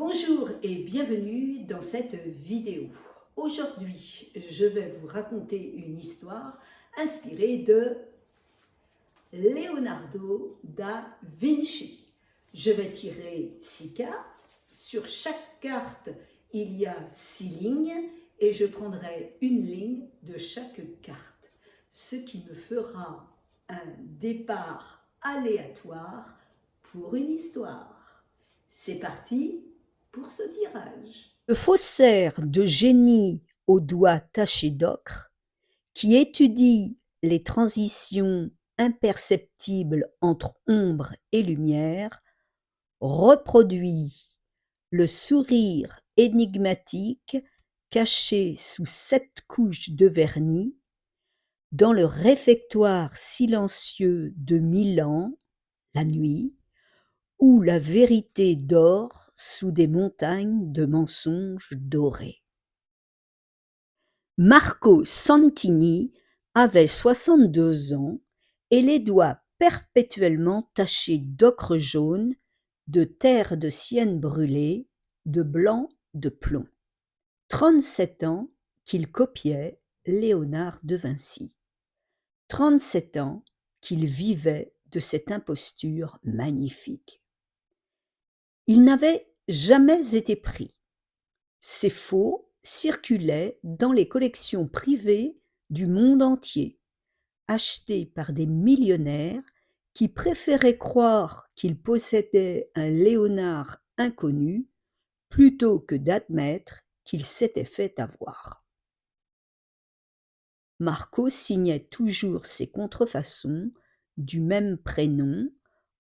Bonjour et bienvenue dans cette vidéo. Aujourd'hui, je vais vous raconter une histoire inspirée de Leonardo da Vinci. Je vais tirer 6 cartes. Sur chaque carte, il y a 6 lignes et je prendrai une ligne de chaque carte, ce qui me fera un départ aléatoire pour une histoire. C'est parti pour ce tirage. Le faussaire de génie aux doigts tachés d'ocre, qui étudie les transitions imperceptibles entre ombre et lumière, reproduit le sourire énigmatique caché sous 7 couches de vernis dans le réfectoire silencieux de Milan, la nuit, où la vérité dort sous des montagnes de mensonges dorés. Marco Santini avait 62 ans et les doigts perpétuellement tachés d'ocre jaune, de terre de sienne brûlée, de blanc de plomb. 37 ans qu'il copiait Léonard de Vinci. 37 ans qu'il vivait de cette imposture magnifique. Il n'avait jamais été pris. Ces faux circulaient dans les collections privées du monde entier, achetés par des millionnaires qui préféraient croire qu'ils possédaient un Léonard inconnu plutôt que d'admettre qu'il s'était fait avoir. Marco signait toujours ses contrefaçons du même prénom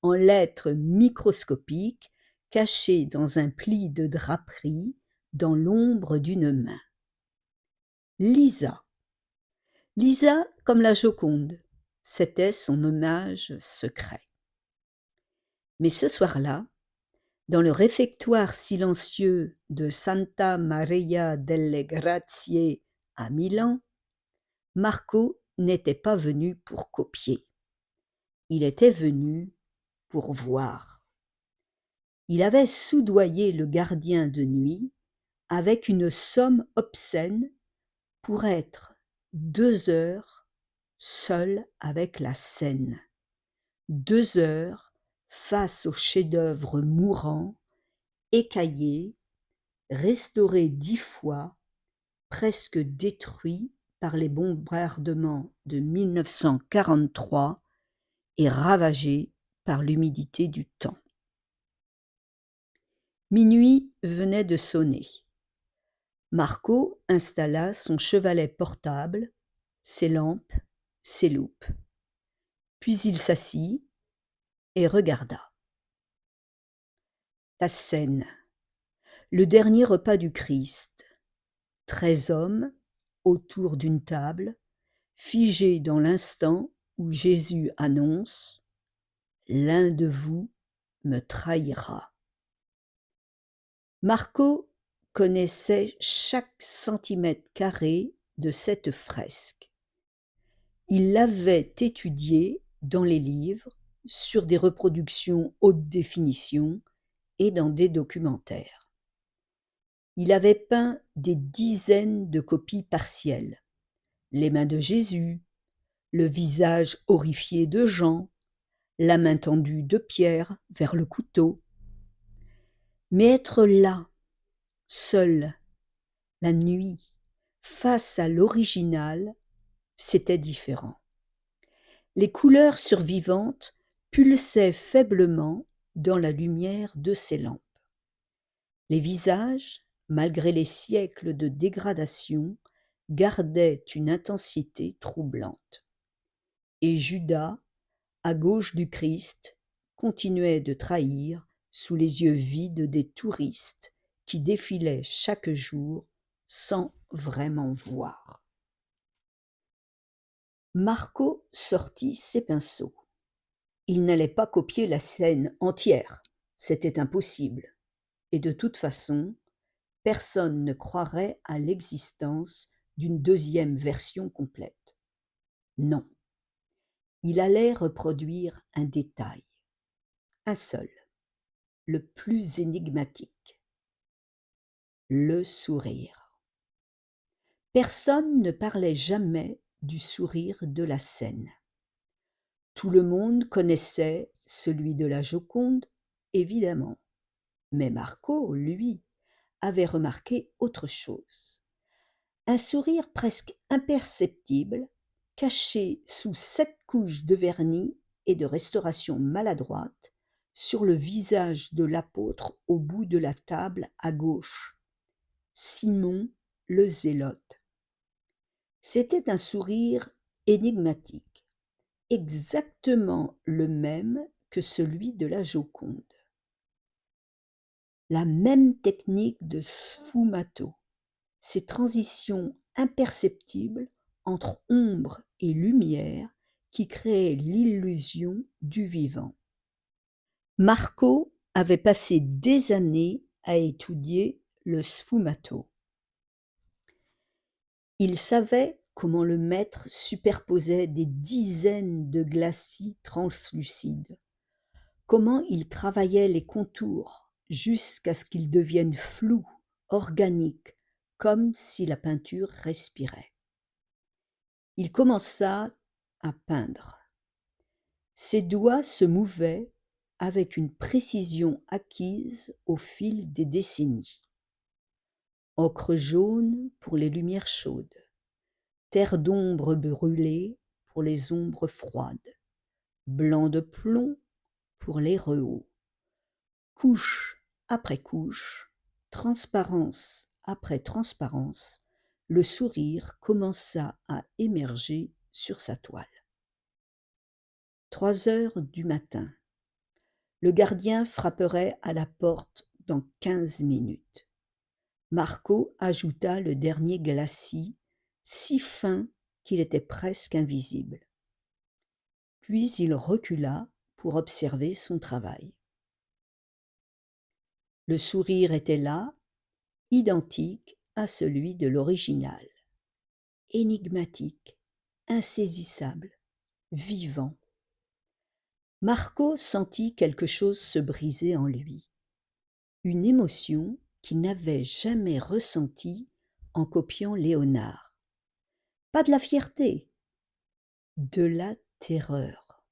en lettres microscopiques cachées dans un pli de draperie dans l'ombre d'une main. Lisa. Lisa comme la Joconde, c'était son hommage secret. Mais ce soir-là, dans le réfectoire silencieux de Santa Maria delle Grazie à Milan, Marco n'était pas venu pour copier. Il était venu pour voir. Il avait soudoyé le gardien de nuit avec une somme obscène pour être 2 heures seul avec la scène, 2 heures face au chef-d'œuvre mourant, écaillé, restauré 10 fois, presque détruit par les bombardements de 1943 et ravagé par l'humidité du temps. Minuit venait de sonner. Marco installa son chevalet portable, ses lampes, ses loupes. Puis il s'assit et regarda. La scène, le dernier repas du Christ, 13 hommes autour d'une table, figés dans l'instant où Jésus annonce « L'un de vous me trahira ». Marco connaissait chaque centimètre carré de cette fresque. Il l'avait étudiée dans les livres, sur des reproductions haute définition et dans des documentaires. Il avait peint des dizaines de copies partielles. Les mains de Jésus, le visage horrifié de Jean, la main tendue de Pierre vers le couteau. Mais être là, seul, la nuit, face à l'original, c'était différent. Les couleurs survivantes pulsaient faiblement dans la lumière de ces lampes. Les visages, malgré les siècles de dégradation, gardaient une intensité troublante. Et Judas, à gauche du Christ, continuait de trahir sous les yeux vides des touristes qui défilaient chaque jour sans vraiment voir. Marco sortit ses pinceaux. Il n'allait pas copier la scène entière, c'était impossible. Et de toute façon, personne ne croirait à l'existence d'une deuxième version complète. Non. Il allait reproduire un détail, un seul, le plus énigmatique. le sourire. Personne ne parlait jamais du sourire de la scène. Tout le monde connaissait celui de la Joconde, évidemment. Mais Marco, lui, avait remarqué autre chose. Un sourire presque imperceptible, caché sous 7 couches de vernis et de restauration maladroite, sur le visage de l'apôtre au bout de la table à gauche, Simon le Zélote. C'était un sourire énigmatique, exactement le même que celui de la Joconde. La même technique de sfumato, ces transitions imperceptibles entre ombre et lumière qui créaient l'illusion du vivant. Marco avait passé des années à étudier le sfumato. Il savait comment le maître superposait des dizaines de glacis translucides, comment il travaillait les contours jusqu'à ce qu'ils deviennent flous, organiques, comme si la peinture respirait. Il commença à peindre. Ses doigts se mouvaient avec une précision acquise au fil des décennies. Ocre jaune pour les lumières chaudes, terre d'ombre brûlée pour les ombres froides, blanc de plomb pour les rehauts. Couche après couche, transparence après transparence, le sourire commença à émerger sur sa toile. 3 heures du matin. Le gardien frapperait à la porte dans 15 minutes. Marco ajouta le dernier glacis, si fin qu'il était presque invisible. Puis il recula pour observer son travail. Le sourire était là, identique à celui de l'original. Énigmatique, insaisissable, vivant. Marco sentit quelque chose se briser en lui. Une émotion qu'il n'avait jamais ressentie en copiant Léonard. Pas de la fierté, de la terreur.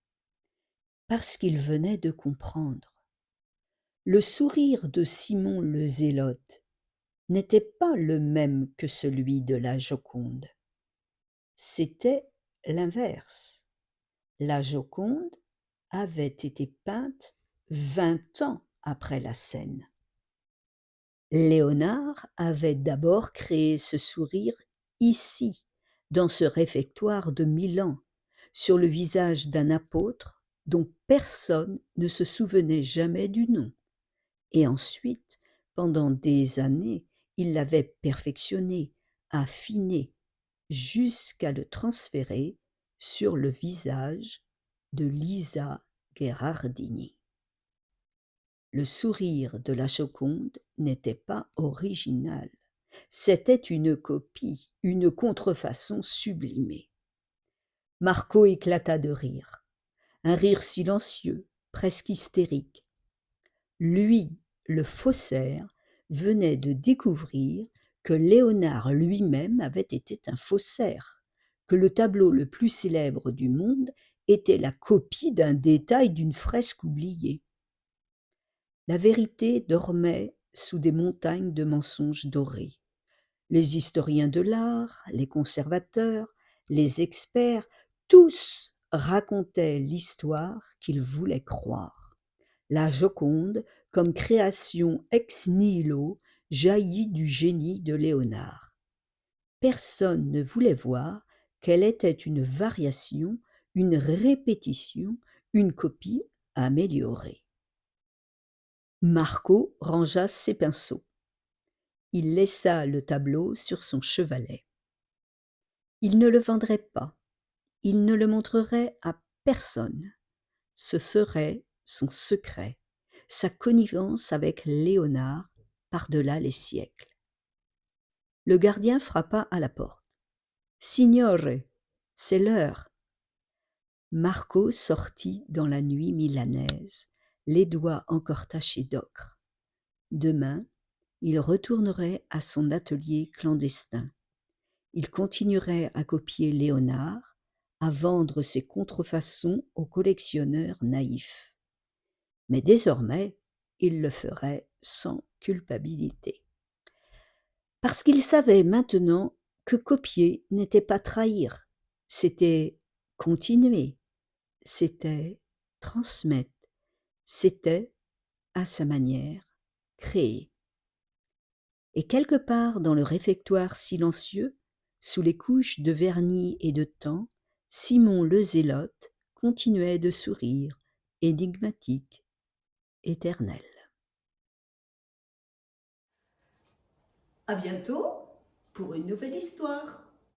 Parce qu'il venait de comprendre. Le sourire de Simon le Zélote n'était pas le même que celui de la Joconde. C'était l'inverse. La Joconde avait été peinte 20 ans après la scène. Léonard avait d'abord créé ce sourire ici, dans ce réfectoire de Milan, sur le visage d'un apôtre dont personne ne se souvenait jamais du nom. Et ensuite, pendant des années, il l'avait perfectionné, affiné, jusqu'à le transférer sur le visage de Lisa Gherardini. Le sourire de la Joconde n'était pas original. C'était une copie, une contrefaçon sublimée. Marco éclata de rire. Un rire silencieux, presque hystérique. Lui, le faussaire, venait de découvrir que Léonard lui-même avait été un faussaire, que le tableau le plus célèbre du monde était la copie d'un détail d'une fresque oubliée. La vérité dormait sous des montagnes de mensonges dorés. Les historiens de l'art, les conservateurs, les experts, tous racontaient l'histoire qu'ils voulaient croire. La Joconde, comme création ex nihilo, jaillit du génie de Léonard. Personne ne voulait voir qu'elle était une variation, une répétition, une copie améliorée. Marco rangea ses pinceaux. Il laissa le tableau sur son chevalet. Il ne le vendrait pas, il ne le montrerait à personne. Ce serait son secret, sa connivence avec Léonard par-delà les siècles. Le gardien frappa à la porte. « Signore, c'est l'heure. » Marco sortit dans la nuit milanaise, les doigts encore tachés d'ocre. Demain, il retournerait à son atelier clandestin. Il continuerait à copier Léonard, à vendre ses contrefaçons aux collectionneurs naïfs. Mais désormais, il le ferait sans culpabilité. Parce qu'il savait maintenant que copier n'était pas trahir, c'était continuer, c'était transmettre, c'était, à sa manière, créer. Et quelque part dans le réfectoire silencieux, sous les couches de vernis et de temps, Simon le Zélote continuait de sourire, énigmatique, éternel. À bientôt pour une nouvelle histoire.